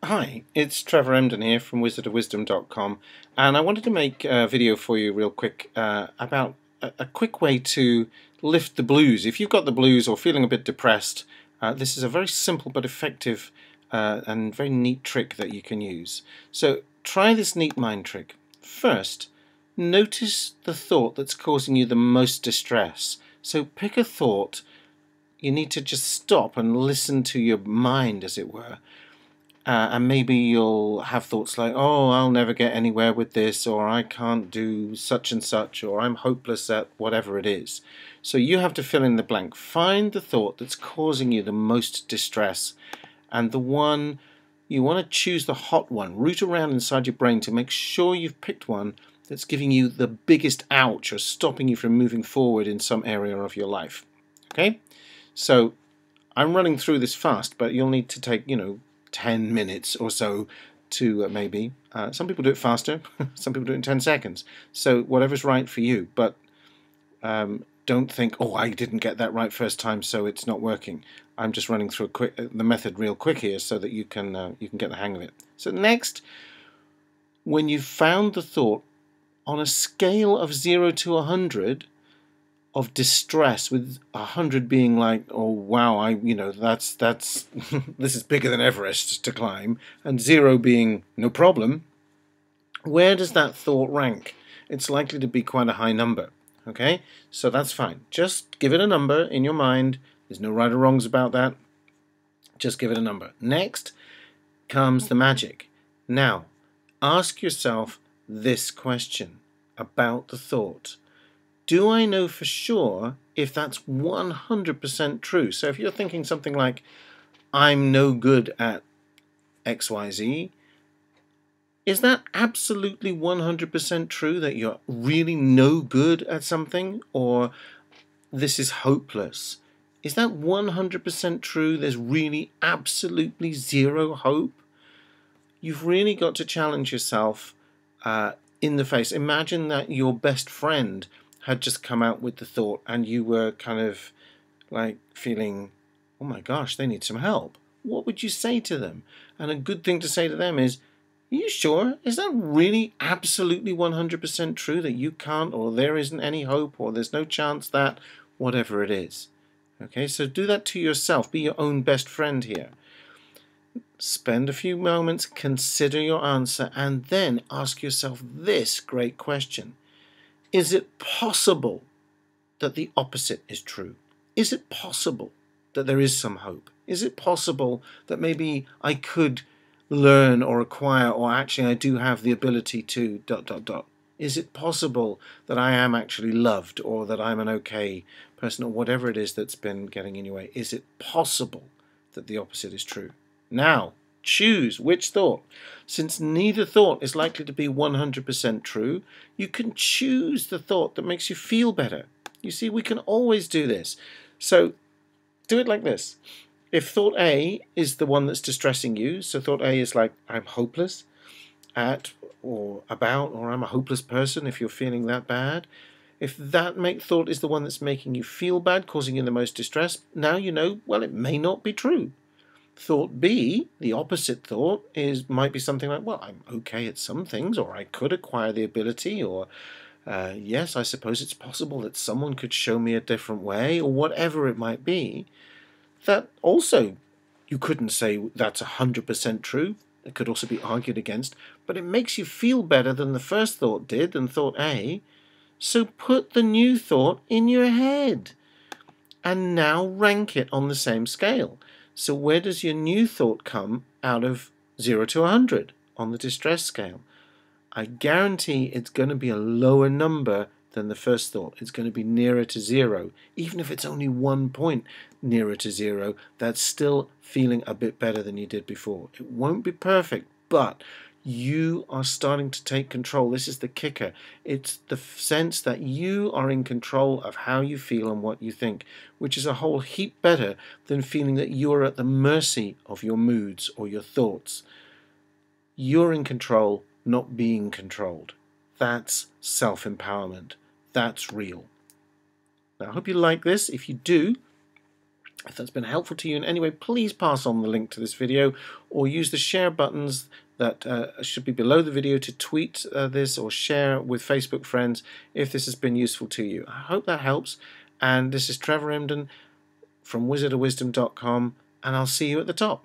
Hi, it's Trevor Emdon here from wizardofwisdom.com, and I wanted to make a video for you real quick about a quick way to lift the blues. If you've got the blues or feeling a bit depressed, this is a very simple but effective and very neat trick that you can use. So try this neat mind trick. First, notice the thought that's causing you the most distress. So pick a thought. You need to just stop and listen to your mind, as it were. And maybe you'll have thoughts like, oh, I'll never get anywhere with this, or I can't do such and such, or I'm hopeless at whatever it is. So you have to fill in the blank. Find the thought that's causing you the most distress, and the one you want to choose, the hot one. Root around inside your brain to make sure you've picked one that's giving you the biggest ouch or stopping you from moving forward in some area of your life. Okay? So I'm running through this fast, but you'll need to take, 10 minutes or so to maybe. Some people do it faster, some people do it in 10 seconds. So whatever's right for you, but don't think, oh, I didn't get that right first time, so it's not working. I'm just running through the method real quick here so that you can get the hang of it. So next, when you've found the thought, on a scale of 0 to 100, of distress, with 100 being like, oh wow, that's this is bigger than Everest to climb, and 0 being no problem, where does that thought rank? It's likely to be quite a high number. Okay, so that's fine. Just give it a number in your mind. There's no right or wrongs about that. Just give it a number. Next comes the magic. Now, ask yourself this question about the thought. Do I know for sure if that's 100% true? So if you're thinking something like, I'm no good at XYZ, is that absolutely 100% true, that you're really no good at something? Or this is hopeless? Is that 100% true? There's really absolutely zero hope? You've really got to challenge yourself in the face. Imagine that your best friend had just come out with the thought and you were kind of like feeling, oh my gosh, they need some help. What would you say to them? And a good thing to say to them is, are you sure? Is that really absolutely 100% true, that you can't, or there isn't any hope, or there's no chance that, whatever it is? Okay, so do that to yourself. Be your own best friend here. Spend a few moments, consider your answer, and then ask yourself this great question. Is it possible that the opposite is true? Is it possible that there is some hope? Is it possible that maybe I could learn or acquire, or actually I do have the ability to ... Is it possible that I am actually loved, or that I'm an okay person, or whatever it is that's been getting in your way? Is it possible that the opposite is true? Now, choose which thought. Since neither thought is likely to be 100% true, you can choose the thought that makes you feel better. You see, we can always do this. So do it like this. If thought A is the one that's distressing you, so thought A is like, I'm hopeless at, or about, or I'm a hopeless person if you're feeling that bad. If that thought is the one that's making you feel bad, causing you the most distress, now you know, well, it may not be true. Thought B, the opposite thought, might be something like, well, I'm okay at some things, or I could acquire the ability, or yes, I suppose it's possible that someone could show me a different way, or whatever it might be. That also, you couldn't say that's 100% true. It could also be argued against, but it makes you feel better than the first thought did, than thought A. So put the new thought in your head, and now rank it on the same scale. So where does your new thought come out of 0 to 100 on the distress scale? I guarantee it's going to be a lower number than the first thought. It's going to be nearer to 0. Even if it's only 1 point nearer to 0, that's still feeling a bit better than you did before. It won't be perfect, but you are starting to take control. This is the kicker. It's the sense that you are in control of how you feel and what you think, which is a whole heap better than feeling that you're at the mercy of your moods or your thoughts. You're in control, not being controlled. That's self-empowerment. That's real. Now, I hope you like this. If you do, If that's been helpful to you in any way, please pass on the link to this video or use the share buttons that should be below the video to tweet this or share with Facebook friends if this has been useful to you. I hope that helps. And this is Trevor Emdon from wizardofwisdom.com, and I'll see you at the top.